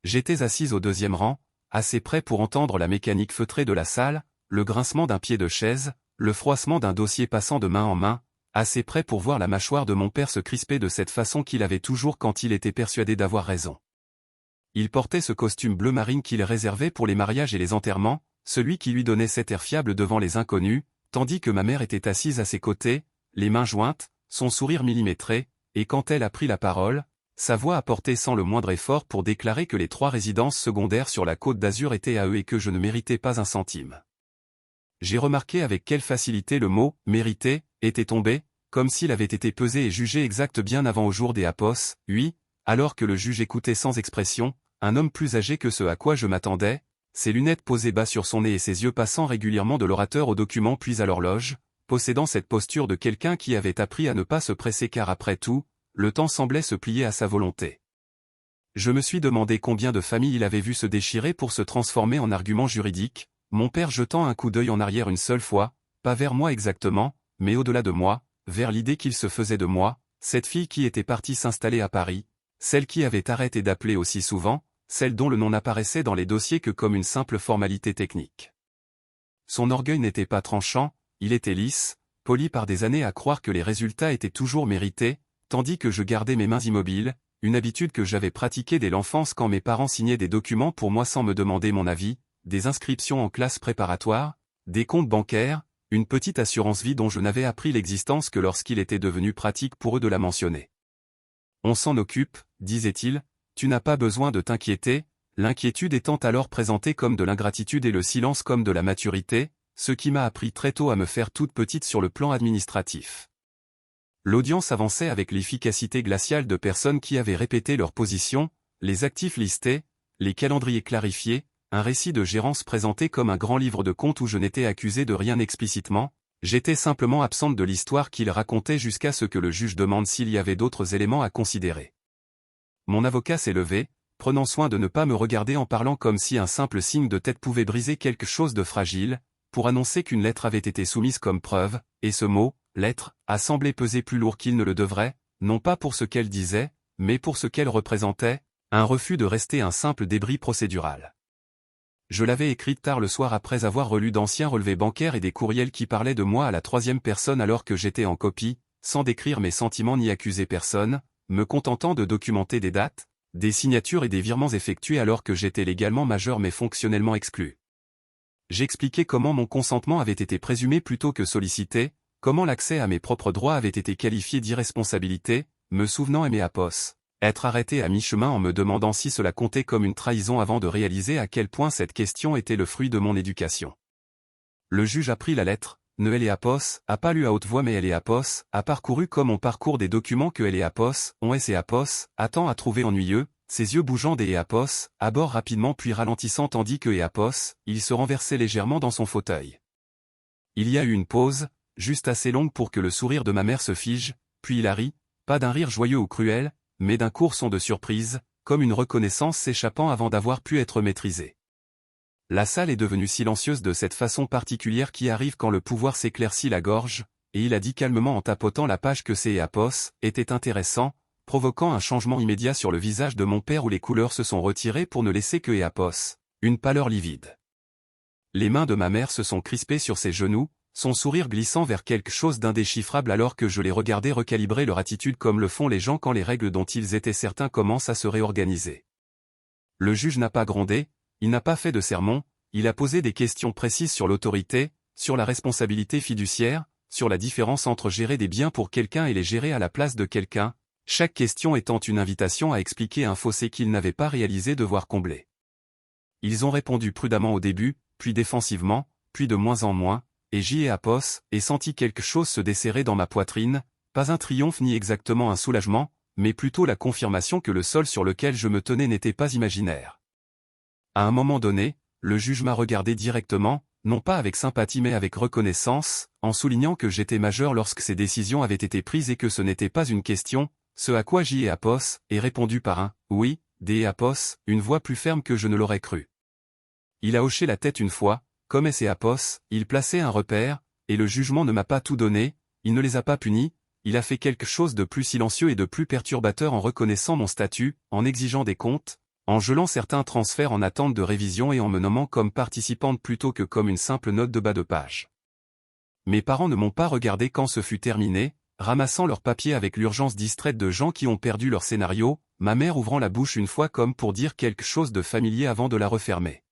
J'étais assise au deuxième rang, assez près pour entendre la mécanique feutrée de la salle, le grincement d'un pied de chaise, le froissement d'un dossier passant de main en main, assez près pour voir la mâchoire de mon père se crisper de cette façon qu'il avait toujours quand il était persuadé d'avoir raison. Il portait ce costume bleu marine qu'il réservait pour les mariages et les enterrements, celui qui lui donnait cet air fiable devant les inconnus, tandis que ma mère était assise à ses côtés, les mains jointes, son sourire millimétré, et quand elle a pris la parole, sa voix a porté sans le moindre effort pour déclarer que les 3 résidences secondaires sur la Côte d'Azur étaient à eux et que je ne méritais pas un centime. J'ai remarqué avec quelle facilité le mot « mériter » était tombé, comme s'il avait été pesé et jugé exact bien avant au jour des apos, oui, alors que le juge écoutait sans expression, un homme plus âgé que ce à quoi je m'attendais, ses lunettes posées bas sur son nez et ses yeux passant régulièrement de l'orateur au document puis à l'horloge, possédant cette posture de quelqu'un qui avait appris à ne pas se presser car après tout, le temps semblait se plier à sa volonté. Je me suis demandé combien de familles il avait vu se déchirer pour se transformer en argument juridique, mon père jetant un coup d'œil en arrière une seule fois, pas vers moi exactement, mais au-delà de moi, vers l'idée qu'il se faisait de moi, cette fille qui était partie s'installer à Paris, celle qui avait arrêté d'appeler aussi souvent, celle dont le nom n'apparaissait dans les dossiers que comme une simple formalité technique. Son orgueil n'était pas tranchant, il était lisse, poli par des années à croire que les résultats étaient toujours mérités, tandis que je gardais mes mains immobiles, une habitude que j'avais pratiquée dès l'enfance quand mes parents signaient des documents pour moi sans me demander mon avis, des inscriptions en classe préparatoire, des comptes bancaires, une petite assurance vie dont je n'avais appris l'existence que lorsqu'il était devenu pratique pour eux de la mentionner. On s'en occupe, disait-il, tu n'as pas besoin de t'inquiéter, l'inquiétude étant alors présentée comme de l'ingratitude et le silence comme de la maturité, ce qui m'a appris très tôt à me faire toute petite sur le plan administratif. L'audience avançait avec l'efficacité glaciale de personnes qui avaient répété leur position, les actifs listés, les calendriers clarifiés, un récit de gérance présenté comme un grand livre de comptes où je n'étais accusé de rien explicitement, j'étais simplement absente de l'histoire qu'il racontait jusqu'à ce que le juge demande s'il y avait d'autres éléments à considérer. Mon avocat s'est levé, prenant soin de ne pas me regarder en parlant comme si un simple signe de tête pouvait briser quelque chose de fragile, pour annoncer qu'une lettre avait été soumise comme preuve, et ce mot, lettre, a semblé peser plus lourd qu'il ne le devrait, non pas pour ce qu'elle disait, mais pour ce qu'elle représentait, un refus de rester un simple débris procédural. Je l'avais écrite tard le soir après avoir relu d'anciens relevés bancaires et des courriels qui parlaient de moi à la 3e personne alors que j'étais en copie, sans décrire mes sentiments ni accuser personne, me contentant de documenter des dates, des signatures et des virements effectués alors que j'étais légalement majeur mais fonctionnellement exclu. J'expliquais comment mon consentement avait été présumé plutôt que sollicité, comment l'accès à mes propres droits avait été qualifié d'irresponsabilité, me souvenant aimer à poste, être arrêté à mi-chemin en me demandant si cela comptait comme une trahison avant de réaliser à quel point cette question était le fruit de mon éducation. Le juge a pris la lettre, ne Eleapos, a pas lu à haute voix mais Eleapos, a parcouru comme on parcourt des documents que Eleapos, on et Apos, attend à trouver ennuyeux, ses yeux bougeant des Eapos, à bord rapidement puis ralentissant tandis que Eapos, il se renversait légèrement dans son fauteuil. Il y a eu une pause, juste assez longue pour que le sourire de ma mère se fige, puis il a ri, pas d'un rire joyeux ou cruel, mais d'un court son de surprise, comme une reconnaissance s'échappant avant d'avoir pu être maîtrisée. La salle est devenue silencieuse de cette façon particulière qui arrive quand le pouvoir s'éclaircit la gorge, et il a dit calmement en tapotant la page que ces Eapos était intéressant, provoquant un changement immédiat sur le visage de mon père où les couleurs se sont retirées pour ne laisser que Eapos, une pâleur livide. Les mains de ma mère se sont crispées sur ses genoux, son sourire glissant vers quelque chose d'indéchiffrable alors que je les regardais recalibrer leur attitude comme le font les gens quand les règles dont ils étaient certains commencent à se réorganiser. Le juge n'a pas grondé, il n'a pas fait de sermon, il a posé des questions précises sur l'autorité, sur la responsabilité fiduciaire, sur la différence entre gérer des biens pour quelqu'un et les gérer à la place de quelqu'un, chaque question étant une invitation à expliquer un fossé qu'ils n'avaient pas réalisé devoir combler. Ils ont répondu prudemment au début, puis défensivement, puis de moins en moins, et Apos ai senti quelque chose se desserrer dans ma poitrine, pas un triomphe ni exactement un soulagement, mais plutôt la confirmation que le sol sur lequel je me tenais n'était pas imaginaire. À un moment donné, le juge m'a regardé directement, non pas avec sympathie mais avec reconnaissance, en soulignant que j'étais majeur lorsque ces décisions avaient été prises et que ce n'était pas une question, ce à quoi Apos ai répondu par un « oui », des Apos, une voix plus ferme que je ne l'aurais cru. Il a hoché la tête une fois, comme Apos, il plaçait un repère, et le jugement ne m'a pas tout donné, il ne les a pas punis, il a fait quelque chose de plus silencieux et de plus perturbateur en reconnaissant mon statut, en exigeant des comptes, en gelant certains transferts en attente de révision et en me nommant comme participante plutôt que comme une simple note de bas de page. Mes parents ne m'ont pas regardé quand ce fut terminé, ramassant leurs papiers avec l'urgence distraite de gens qui ont perdu leur scénario, ma mère ouvrant la bouche une fois comme pour dire quelque chose de familier avant de la refermer.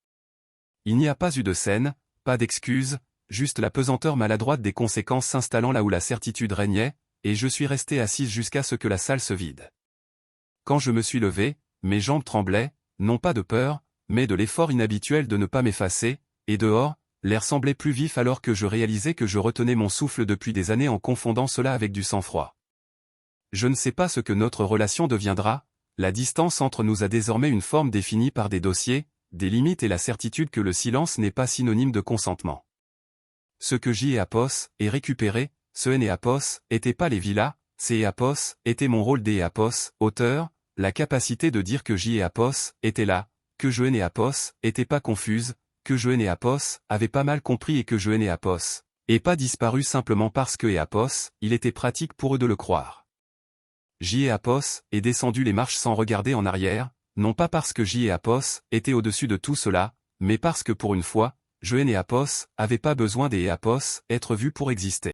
Il n'y a pas eu de scène, pas d'excuses, juste la pesanteur maladroite des conséquences s'installant là où la certitude régnait, et je suis resté assise jusqu'à ce que la salle se vide. Quand je me suis levé, mes jambes tremblaient, non pas de peur, mais de l'effort inhabituel de ne pas m'effacer, et dehors, l'air semblait plus vif alors que je réalisais que je retenais mon souffle depuis des années en confondant cela avec du sang-froid. Je ne sais pas ce que notre relation deviendra, la distance entre nous a désormais une forme définie par des dossiers, des limites et la certitude que le silence n'est pas synonyme de consentement. Ce que J et Apos est récupéré, ce N et Apos étaient pas les villas, C et Apos était mon rôle D et Apos, auteur, la capacité de dire que J et Apos étaient là, que je N et Apos étaient pas confuses, que je N et Apos avaient pas mal compris et que je N et Apos et pas disparu simplement parce que et Apos, il était pratique pour eux de le croire. J et Apos est descendu les marches sans regarder en arrière, non pas parce que J et Apos étaient au-dessus de tout cela, mais parce que pour une fois, je N et Apos avaient pas besoin des et Apos être vus pour exister.